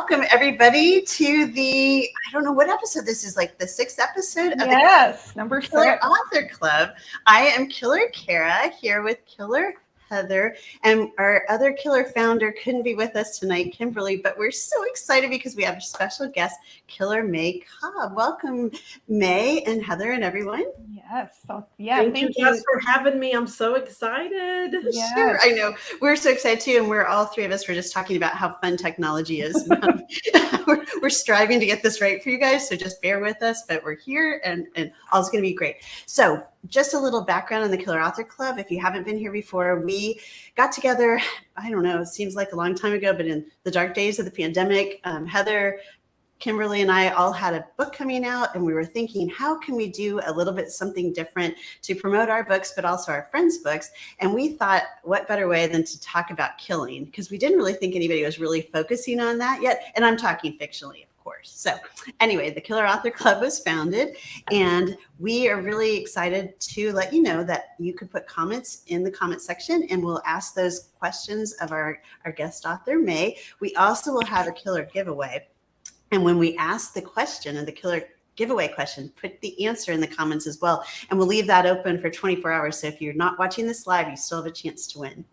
welcome everybody to I don't know what episode this is, like the 6th episode of the number Killer 6 Author Club. I am Killer Kara here with Killer Heather, and our other killer founder couldn't be with us tonight, Kimberly, but we're so excited because we have a special guest, Killer May Cobb. Welcome, May and Heather and everyone. Yes. Thank you guys for having me. I'm so excited. Yes. Sure, I know. We're so excited too, and we're all three of us were just talking about how fun technology is. We're striving to get this right for you guys, so just bear with us, but we're here and all's going to be great. So just a little background on the Killer Author Club. If you haven't been here before, we got together, I don't know, it seems like a long time ago, but in the dark days of the pandemic, Heather, Kimberly, and I all had a book coming out, and we were thinking, how can we do a little bit something different to promote our books, but also our friends' books? And we thought, what better way than to talk about killing? Because we didn't really think anybody was really focusing on that yet. And I'm talking fictionally, of course. So anyway, the Killer Author Club was founded, and we are really excited to let you know that you could put comments in the comment section, and we'll ask those questions of our guest author, May. We also will have a killer giveaway. And when we ask the question and the killer giveaway question, put the answer in the comments as well. And we'll leave that open for 24 hours. So if you're not watching this live, you still have a chance to win.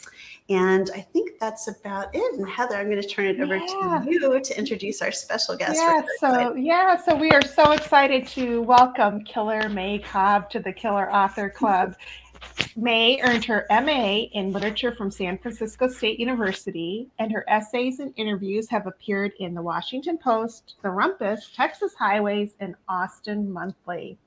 And I think that's about it. And Heather, I'm going to turn it over to you to introduce our special guest. So we are so excited to welcome Killer May Cobb to the Killer Author Club. May earned her MA in literature from San Francisco State University, and her essays and interviews have appeared in the Washington Post, The Rumpus, Texas Highways, and Austin Monthly.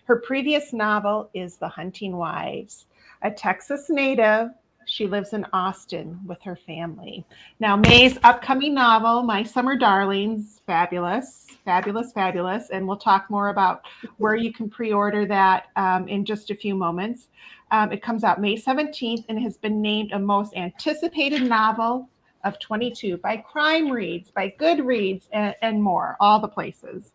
Her previous novel is The Hunting Wives. A Texas native, she lives in Austin with her family. Now, May's upcoming novel, My Summer Darlings, fabulous, and we'll talk more about where you can pre-order that in just a few moments. It comes out May 17th and has been named a most anticipated novel of 22 by Crime Reads, by Goodreads, and more, all the places.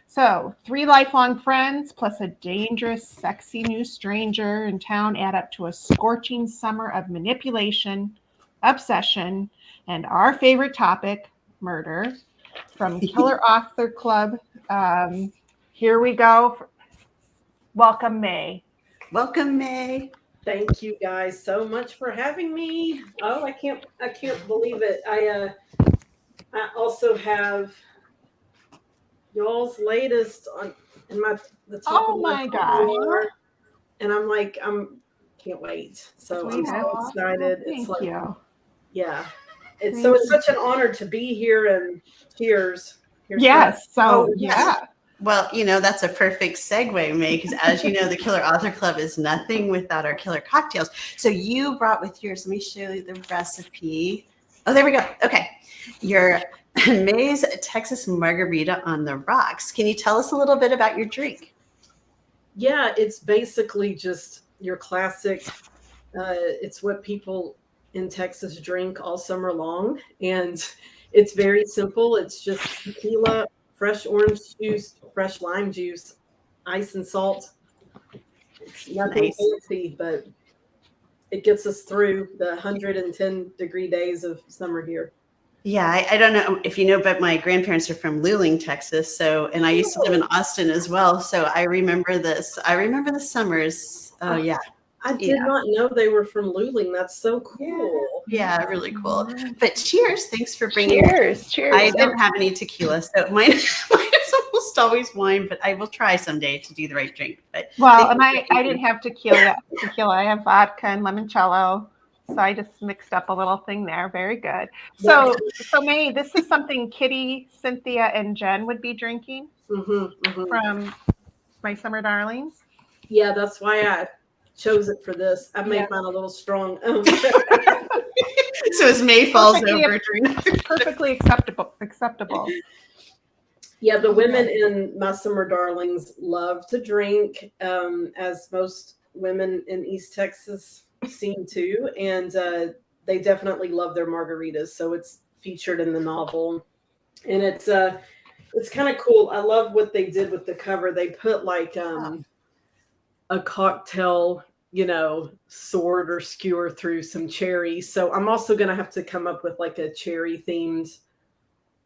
So 3 lifelong friends plus a dangerous, sexy new stranger in town add up to a scorching summer of manipulation, obsession, and our favorite topic, murder. From Killer Author Club, here we go. Welcome, May. Welcome, May. Thank you guys so much for having me. Oh, I can't believe it. I also have y'all's latest in the top of my gosh. And I'm can't wait. So I'm so excited. Thank you. Yeah. It's such an honor to be here, and cheers. Yes. Well, that's a perfect segue, May, because as you know, the Killer Author Club is nothing without our killer cocktails. So you brought with yours, let me show you the recipe. Oh, there we go. Okay. Your May's Texas Margarita on the Rocks. Can you tell us a little bit about your drink? Yeah, it's basically just your classic. It's what people in Texas drink all summer long. And it's very simple. It's just tequila, fresh orange juice, fresh lime juice, ice and salt. It's nothing fancy, but it gets us through the 110-degree days of summer here. Yeah, I don't know if you know, but my grandparents are from Luling, Texas. And I used to live in Austin as well. So I remember this. I remember the summers. Oh, yeah. I did not know they were from Luling. That's so cool. Yeah, really cool. But cheers. Thanks for bringing Cheers. I don't have any tequila, so mine is almost always wine, but I will try someday to do the right drink. But I didn't have tequila. I have vodka and limoncello. So I just mixed up a little thing there. Very good. So May, this is something Kitty, Cynthia, and Jen would be drinking from My Summer Darlings. Yeah, that's why I chose it for this. I made mine a little strong. So as May falls over, perfectly acceptable. Yeah, the women in My Summer Darlings love to drink, as most women in East Texas seem to, and they definitely love their margaritas. So it's featured in the novel, and it's kind of cool. I love what they did with the cover. They put like a cocktail, sword or skewer through some cherries. So I'm also going to have to come up with like a cherry themed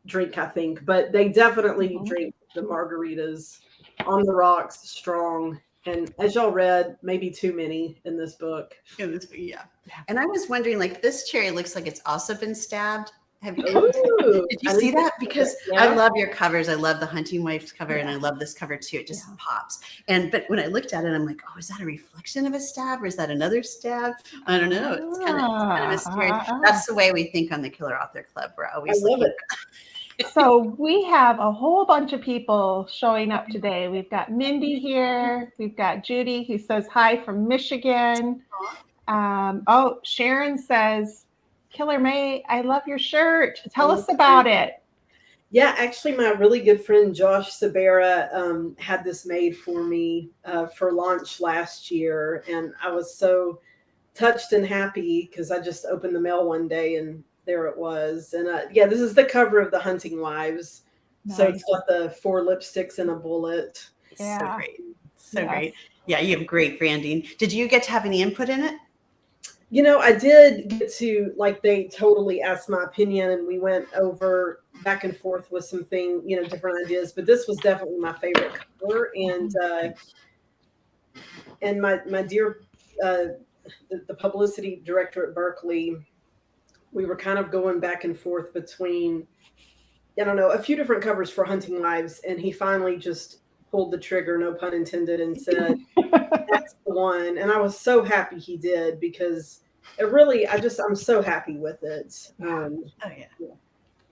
drink, I think, but they definitely Mhm. drink the margaritas on the rocks, strong. And as y'all read, maybe too many in this book. Yeah. And I was wondering, like, this cherry looks like it's also been stabbed. Did Ooh, you I see didn't that? think Because of that. I Yeah. love your covers. I love the Hunting Wife's cover, and I Yeah. love this cover too. It just Yeah. pops. But when I looked at it, I'm like, oh, is that a reflection of a stab, or is that another stab? I don't know. It's kind of mysterious. That's the way we think on the Killer Author Club. We're I always love looking. it. So we have a whole bunch of people showing up today. We've got Mindy here. We've got Judy, who says hi from Michigan. Sharon says, Killer May, I love your shirt. Tell us about it. Yeah, actually, my really good friend Josh Sabera had this made for me for launch last year, and I was so touched and happy because I just opened the mail one day and there it was. And yeah, this is the cover of the Hunting Wives. Nice. So it's got the 4 lipsticks and a bullet. Yeah. So great. So Yes. great. Yeah, you have great branding. Did you get to have any input in it? You know, I did get to, like, they totally asked my opinion and we went over back and forth with some different ideas, but this was definitely my favorite cover. And my dear, the publicity director at Berkeley, we were kind of going back and forth between, I don't know, a few different covers for Hunting Wives, and he finally just pulled the trigger, no pun intended, and said, that's the one. And I was so happy he did, because it really, I'm so happy with it. Oh, yeah.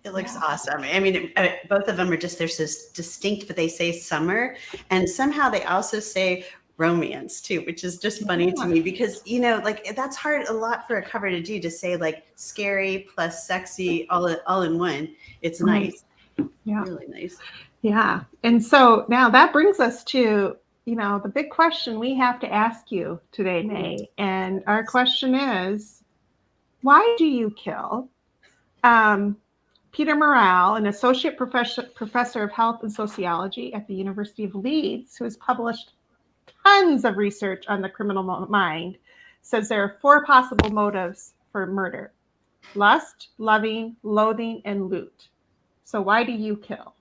It looks awesome. I mean, both of them are just, they're so distinct, but they say summer, and somehow they also say romance too, which is just funny to me, because, like, that's hard a lot for a cover to do, to say like scary plus sexy all in one. It's nice. Yeah. Really nice. Yeah. And so now that brings us to, the big question we have to ask you today, May. And our question is, why do you kill? Peter Morale, an associate professor of health and sociology at the University of Leeds, who has published tons of research on the criminal mind, says there are 4 possible motives for murder: lust, loving, loathing, and loot. So why do you kill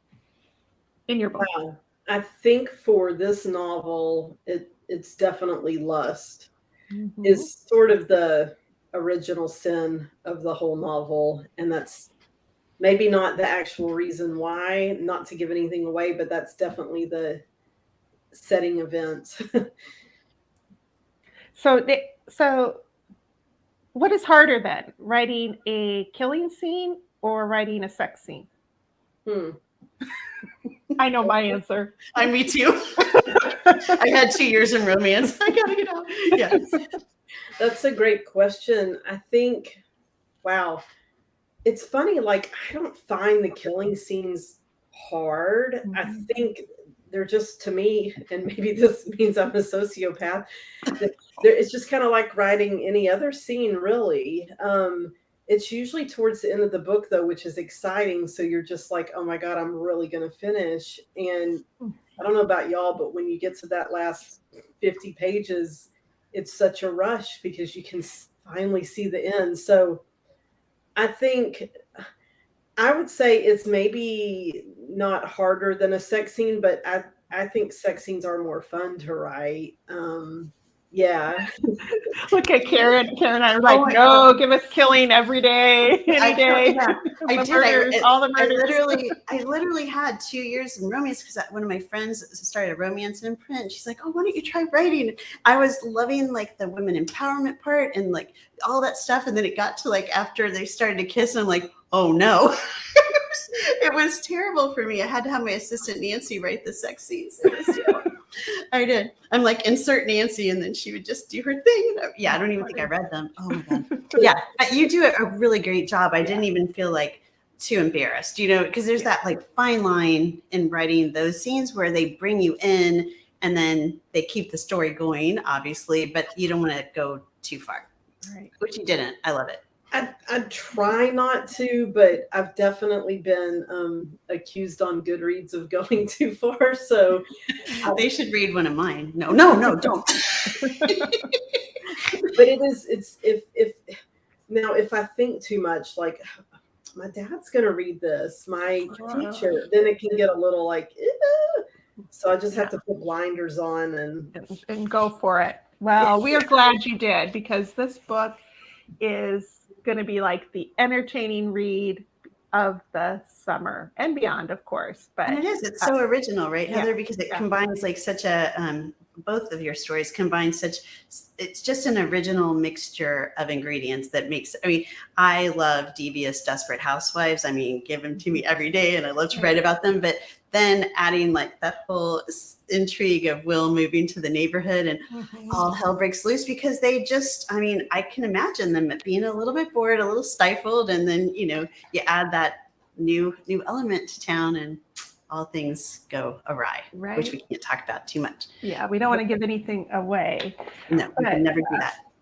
in your book? Wow. I think for this novel, it's definitely lust. Mm-hmm. Is sort of the original sin of the whole novel, and that's maybe not the actual reason why, not to give anything away, but that's definitely the setting event. So what is harder then, writing a killing scene or writing a sex scene? I know my answer. Me too. I had 2 years in romance. I gotta get out. Yes. That's a great question. I think, wow, it's funny. Like, I don't find the killing scenes hard. Mm-hmm. I think they're just, to me, and maybe this means I'm a sociopath, it's just kind of like writing any other scene, really. It's usually towards the end of the book, though, which is exciting. So you're just like, oh my God, I'm really going to finish. And I don't know about y'all, but when you get to that last 50 pages, it's such a rush because you can finally see the end. So I think I would say it's maybe not harder than a sex scene, but I think sex scenes are more fun to write. Yeah. Look at Karen. Karen and I are like, no, give us killing every day, any day. Yeah, I did. Murders, all the murders. I literally had 2 years in romance because one of my friends started a romance imprint. She's like, oh, why don't you try writing? I was loving like the women empowerment part and like all that stuff. And then it got to like after they started to kiss, and I'm like, oh no. It was terrible for me. I had to have my assistant Nancy write the sex scenes. I did. I'm like, insert Nancy, and then she would just do her thing. Yeah, I don't even think I read them. Oh my God. Yeah, you do a really great job. I didn't even feel like too embarrassed, because there's that like fine line in writing those scenes where they bring you in and then they keep the story going, obviously, but you don't want to go too far. Right. Which you didn't. I love it. I try not to, but I've definitely been accused on Goodreads of going too far. So they should read one of mine. No, don't. But it's if I think too much, like my dad's going to read this, my Wow. teacher, then it can get a little like, so I just have to put blinders on and go for it. Well, we are glad you did, because this book is going to be like the entertaining read of the summer and beyond, of course. But And it is, it's so original, right, yeah, Heather? Because it yeah. combines like such a, both of your stories combine such, it's just an original mixture of ingredients that makes, I mean, I love devious, desperate housewives. I mean, give them to me every day and I love to write about them. But then adding like that whole intrigue of Will moving to the neighborhood and all hell breaks loose, because they just, I mean, I can imagine them being a little bit bored, a little stifled. And then, you know, you add that new element to town and all things go awry, Right. which we can't talk about too much. Yeah, we don't want to give anything away. No, we can never do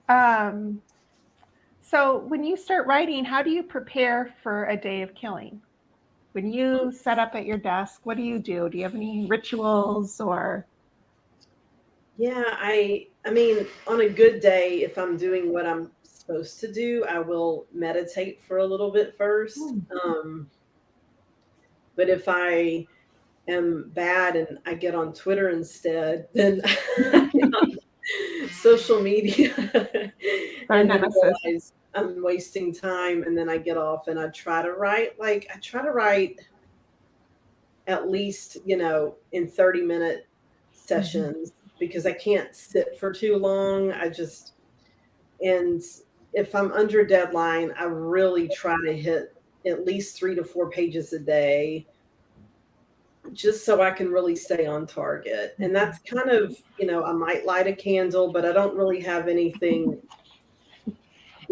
that. So when you start writing, how do you prepare for a day of killing? When you set up at your desk, what do you do? Do you have any rituals or? Yeah, I mean, on a good day, if I'm doing what I'm supposed to do, I will meditate for a little bit first. But if I am bad and I get on Twitter instead, then social media and then I realize I'm wasting time, and then I get off and I try to write at least, you know, in 30-minute sessions, because I can't sit for too long. And if I'm under deadline, I really try to hit at least 3 to 4 pages a day, just so I can really stay on target. And that's kind of, you know, I might light a candle, but I don't really have anything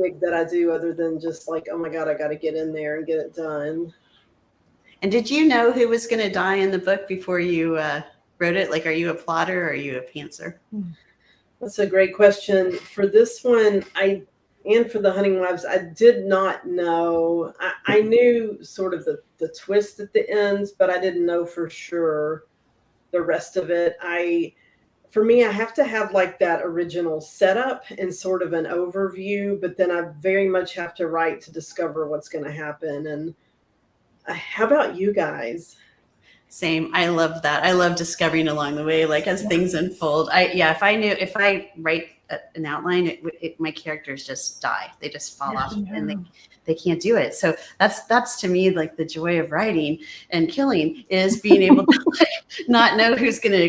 big that I do other than just like, oh my God, I got to get in there and get it done. And did you know who was going to die in the book before you wrote it? Like, are you a plotter or are you a pantser? That's a great question. For this one, and for the Hunting Wives, I did not know. I knew sort of the twist at the end, but I didn't know for sure the rest of it. For me, I have to have like that original setup and sort of an overview, but then I very much have to write to discover what's going to happen. And how about you guys? Same. I love that. I love discovering along the way, like as things unfold. If I write an outline, my characters just die. They just fall off and they can't do it. So that's to me like the joy of writing and killing, is being able to like not know who's gonna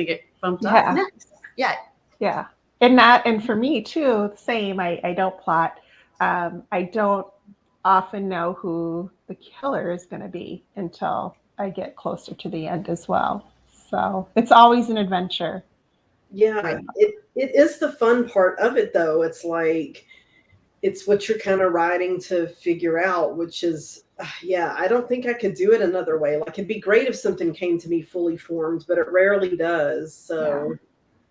get bumped off next. Yeah. And for me too, the same. I don't plot. I don't often know who the killer is going to be until I get closer to the end as well. So it's always an adventure. Yeah, Right. it is the fun part of it, though. It's like, it's what you're kind of writing to figure out, which is, I don't think I could do it another way. Like, it'd be great if something came to me fully formed, but it rarely does. So,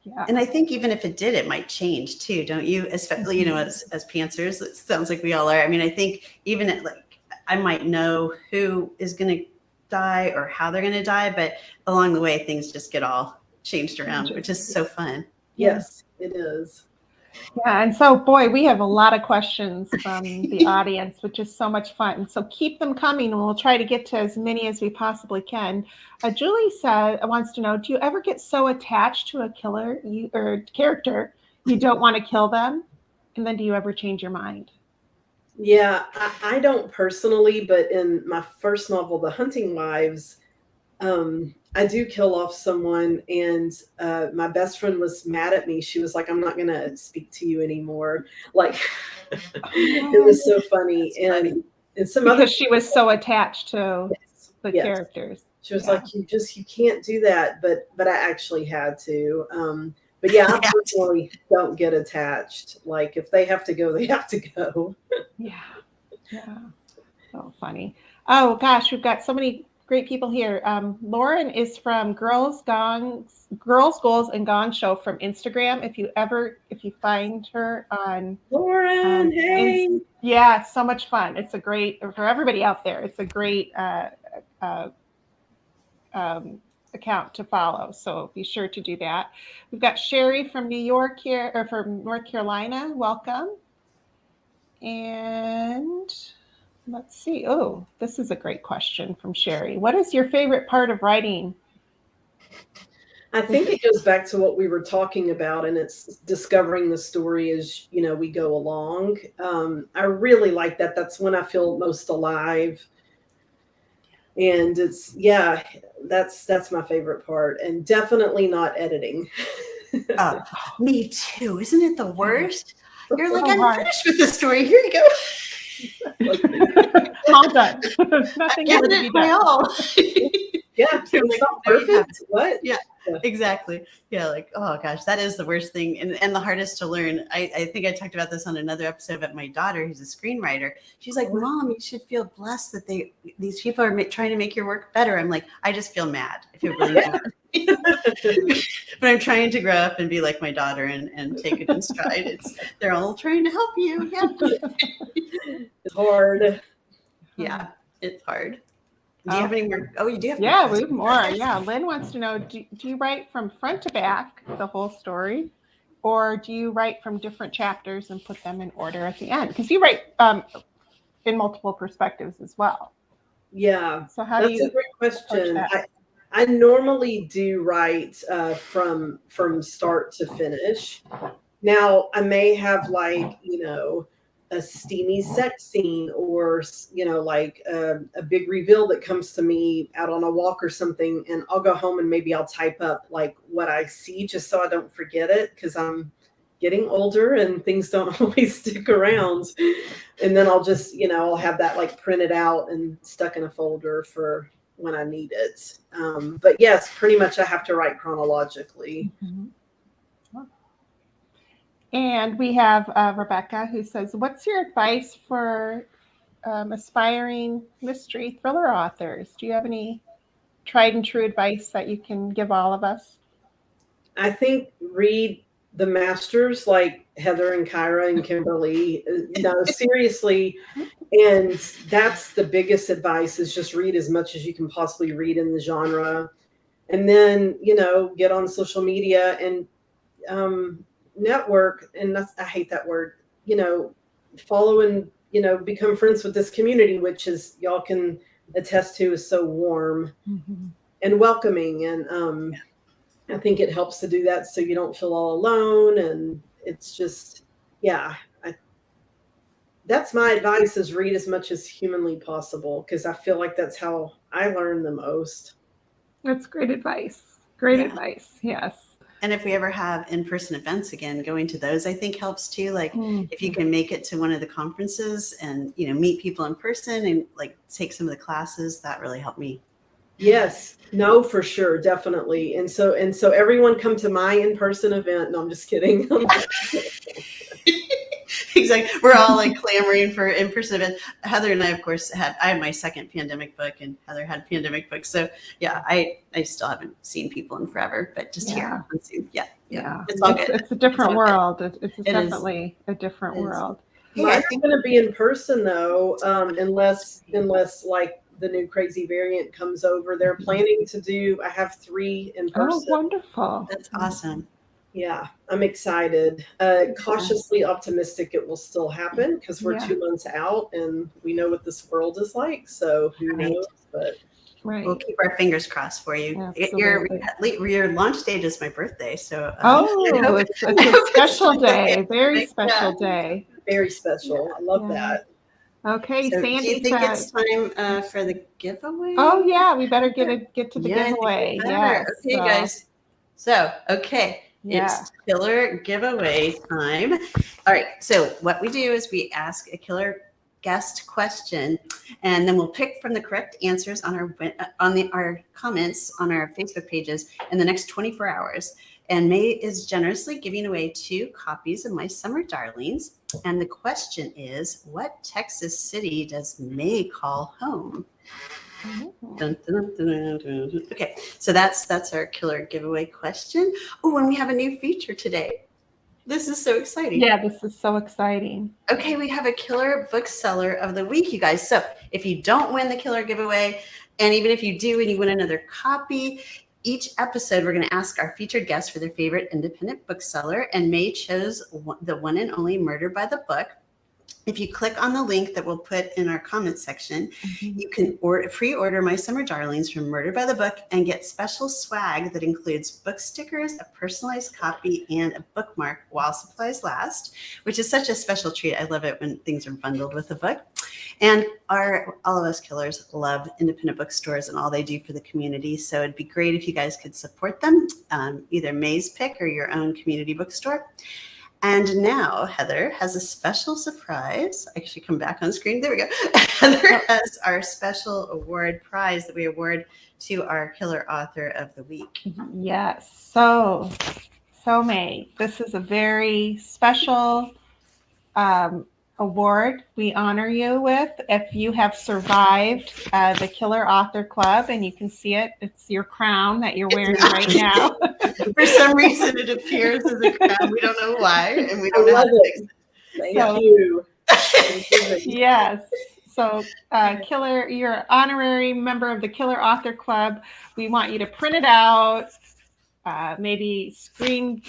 Yeah. And I think even if it did, it might change too, don't you? Especially, you know, as pantsers, it sounds like we all are. I mean, I think even at like, I might know who is going to die or how they're going to die, but along the way, things just get all changed around, which is so fun. yes, it is. Yeah, and so, boy, we have a lot of questions from the audience, which is so much fun. So keep them coming, and we'll try to get to as many as we possibly can. Julie wants to know, do you ever get so attached to a killer or character you don't want to kill them? And then do you ever change your mind? Yeah, I don't personally, but in my first novel, The Hunting Wives, I do kill off someone, and my best friend was mad at me. She was like, I'm not going to speak to you anymore. Like, it was so funny. And some because other, she was so attached to the characters. She was like, you can't do that. But I actually had to. But yeah, I personally don't get attached. Like, if they have to go, they have to go. Yeah. So funny. Oh gosh, we've got so many great people here. Lauren is from Girls Goals and Gong Show from Instagram. If you find her on Lauren, hey. Yeah, so much fun. It's a great, for everybody out there, it's a great account to follow. So be sure to do that. We've got Sherry from New York here, or from North Carolina. Welcome. And Let's see. Oh, this is a great question from Sherry. What is your favorite part of writing? I think it goes back to what we were talking about, and it's discovering the story as we go along. I really like that. That's when I feel most alive, and that's my favorite part, and definitely not editing. Me too. Isn't it the worst? You're like, So I'm hard. finished with the story. Here you go. All done. Nothing Give more to it be my done. all. Yeah, You're it's like, not there you have perfect. What? Yeah. Exactly. Yeah, like, oh gosh, that is the worst thing and the hardest to learn. I think I talked about this on another episode about my daughter who's a screenwriter. She's like, Mom, you should feel blessed that these people are trying to make your work better. I'm like, I just feel mad. I feel really mad. But I'm trying to grow up and be like my daughter and take it in stride. They're all trying to help you. Yeah. It's hard. Yeah, it's hard. Do you have any more? Oh, you do have. Yeah, we have more. Yeah, Lynn wants to know: do you write from front to back the whole story, or do you write from different chapters and put them in order at the end? Because you write in multiple perspectives as well. Yeah. So how That's do you? a great question. That? I normally do write from start to finish. Now I may have a steamy sex scene or like a big reveal that comes to me out on a walk or something, and I'll go home and maybe I'll type up like what I see just so I don't forget it, because I'm getting older and things don't always stick around. And then I'll just I'll have that like printed out and stuck in a folder for when I need it. But yes, pretty much I have to write chronologically. Mm-hmm. And we have Rebecca who says, what's your advice for aspiring mystery thriller authors? Do you have any tried and true advice that you can give all of us? I think read the masters like Heather and Kyra and Kimberly. No, seriously. And that's the biggest advice, is just read as much as you can possibly read in the genre. And then, get on social media and network. And I hate that word, follow and, become friends with this community, which is, y'all can attest to, is so warm and welcoming. And I think it helps to do that so you don't feel all alone. And it's just, that's my advice, is read as much as humanly possible, because I feel like that's how I learn the most. That's great advice. Great advice. Yes. And if we ever have in-person events again, going to those, I think helps too. Like if you can make it to one of the conferences and, meet people in person and like take some of the classes, that really helped me. Yes, no, for sure. Definitely. And so everyone come to my in-person event. No, I'm just kidding. Exactly. We're all like clamoring for in-person events. Heather and I, of course, I had my second pandemic book, and Heather had pandemic books. So yeah, I still haven't seen people in forever, but just here on Zoom. Yeah. It's all good. It's a different world. It's definitely a different world. Mine's going to be in person though, unless like the new crazy variant comes over. They're planning to do. I have 3 in person. Oh, wonderful! That's awesome. Yeah, I'm excited. Cautiously optimistic it will still happen, because we're 2 months out and we know what this world is like. So who knows? But we'll keep our fingers crossed for you. Your launch date is my birthday, so it's a special day, very special day. Very special. I love that. Okay, so Sandy. Do you think it's time for the giveaway? Oh yeah, we better get to the giveaway. Yeah. Okay, guys. So it's killer giveaway time. All right. So what we do is we ask a killer guest question, and then we'll pick from the correct answers on our comments on our Facebook pages in the next 24 hours. And May is generously giving away 2 copies of My Summer Darlings. And the question is, what Texas city does May call home? Dun, dun, dun, dun. Okay, so that's our killer giveaway question. Oh, and we have a new feature today. This is so exciting. Yeah, this is so exciting. Okay, we have a killer bookseller of the week, you guys. So if you don't win the killer giveaway, and even if you do and you win another copy, each episode we're going to ask our featured guests for their favorite independent bookseller. And May chose the one and only Murder by the Book. If you click on the link that we'll put in our comments section, Mhm. you can pre-order My Summer Darlings from Murder by the Book and get special swag that includes book stickers, a personalized copy, and a bookmark while supplies last, which is such a special treat. I love it when things are bundled with a book. And all of us killers love independent bookstores and all they do for the community. So it'd be great if you guys could support them, either May's Pick or your own community bookstore. And now Heather has a special surprise. I should come back on screen. There we go. Heather has our special award prize that we award to our killer author of the week. Yes. So May, this is a very special award we honor you with. If you have survived the Killer Author Club, and you can see it, it's your crown that you're wearing right now. For some reason, it appears as a crown. We don't know why, and we don't know how to fix it. Thank you. Yes. So, Killer, you're an honorary member of the Killer Author Club. We want you to print it out, maybe screen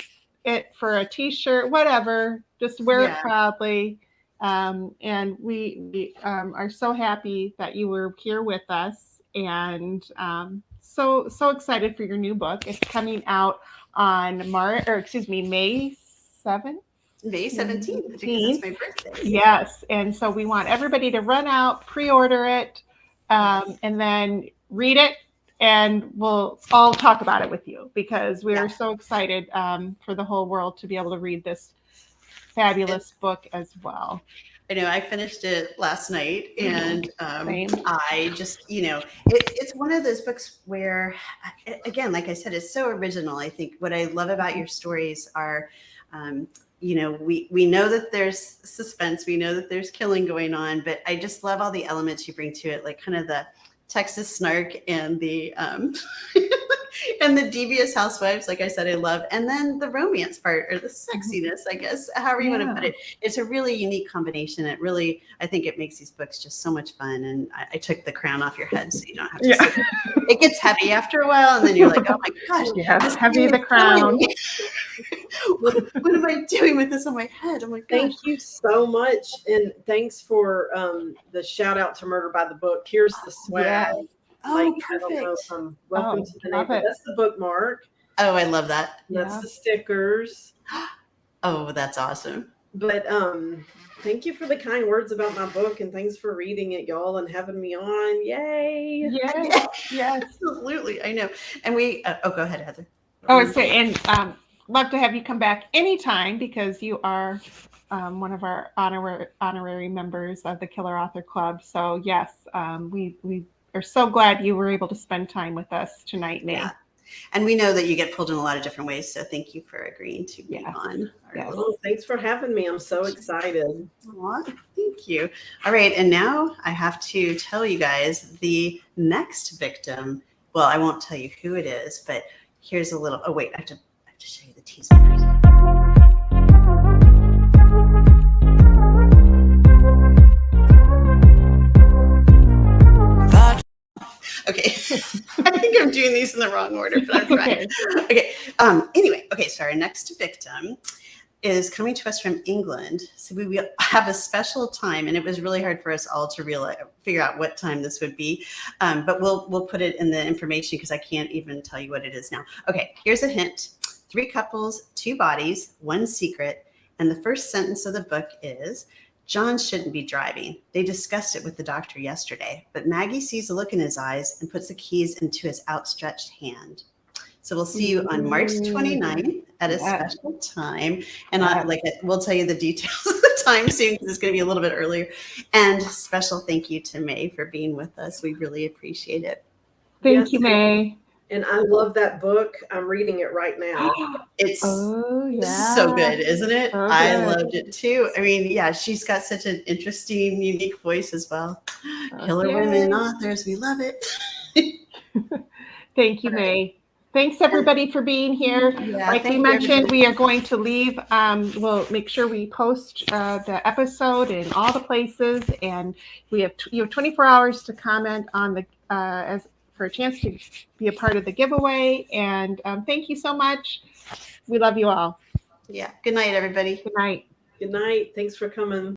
it for a T-shirt, whatever. Just wear it proudly. And we are so happy that you were here with us, and so excited for your new book. It's coming out on May 7th. May 17th, because it's my birthday. Yes, and so we want everybody to run out, pre-order it, and then read it, and we'll all talk about it with you, because we are so excited for the whole world to be able to read this fabulous book as well. I know I finished it last night, and I just, it's one of those books where, again, like I said, it's so original. I think what I love about your stories are, we know that there's suspense, we know that there's killing going on, but I just love all the elements you bring to it, like kind of the Texas snark and the and the devious housewives, like I said, I love, and then the romance part, or the sexiness, I guess, however you want to put it. It's a really unique combination. It really, I think it makes these books just so much fun. And I took the crown off your head, so you don't have to sit there. It gets heavy after a while, and then you're like, oh my gosh, yes, heavy the crown. What am I doing with this on my head? Oh my gosh. Thank you so much, and thanks for the shout out to Murder by the Book. Here's the swag. Yeah. Oh, perfect. Welcome to the neighborhood. That's the bookmark. Oh, I love that. That's the stickers. Oh, that's awesome. But thank you for the kind words about my book, and thanks for reading it, y'all, and having me on. Yay! Yes, absolutely. I know. And we go ahead, Heather. And love to have you come back anytime, because you are one of our honorary members of the Killer Author Club. So yes, we are so glad you were able to spend time with us tonight, May. Yeah. And we know that you get pulled in a lot of different ways, so thank you for agreeing to be on. Well, thanks for having me. I'm so excited. Aww, thank you. All right, and now I have to tell you guys the next victim. Well, I won't tell you who it is, but here's a little. Oh wait, I have to show you the teaser first. Okay, I think I'm doing these in the wrong order, but I'm trying. Okay. Anyway, so our next victim is coming to us from England. So we have a special time, and it was really hard for us all to figure out what time this would be. But we'll put it in the information, because I can't even tell you what it is now. Okay, here's a hint: 3 couples, 2 bodies, 1 secret. And the first sentence of the book is, John shouldn't be driving. They discussed it with the doctor yesterday, but Maggie sees a look in his eyes and puts the keys into his outstretched hand. So we'll see you on March 29th at a special time. And we'll tell you the details of the time soon, because it's going to be a little bit earlier. And special thank you to May for being with us. We really appreciate it. Thank you, May. And I love that book. I'm reading it right now. It's so good, isn't it? So I loved it too. I mean, she's got such an interesting, unique voice as well. Killer women authors, we love it. Thank you, May. Thanks everybody for being here. Like we mentioned, we are going to leave. We'll make sure we post the episode in all the places, and you have 24 hours to comment on the for a chance to be a part of the giveaway. And thank you so much. We love you all. Yeah. Good night, everybody. Good night. Good night. Thanks for coming.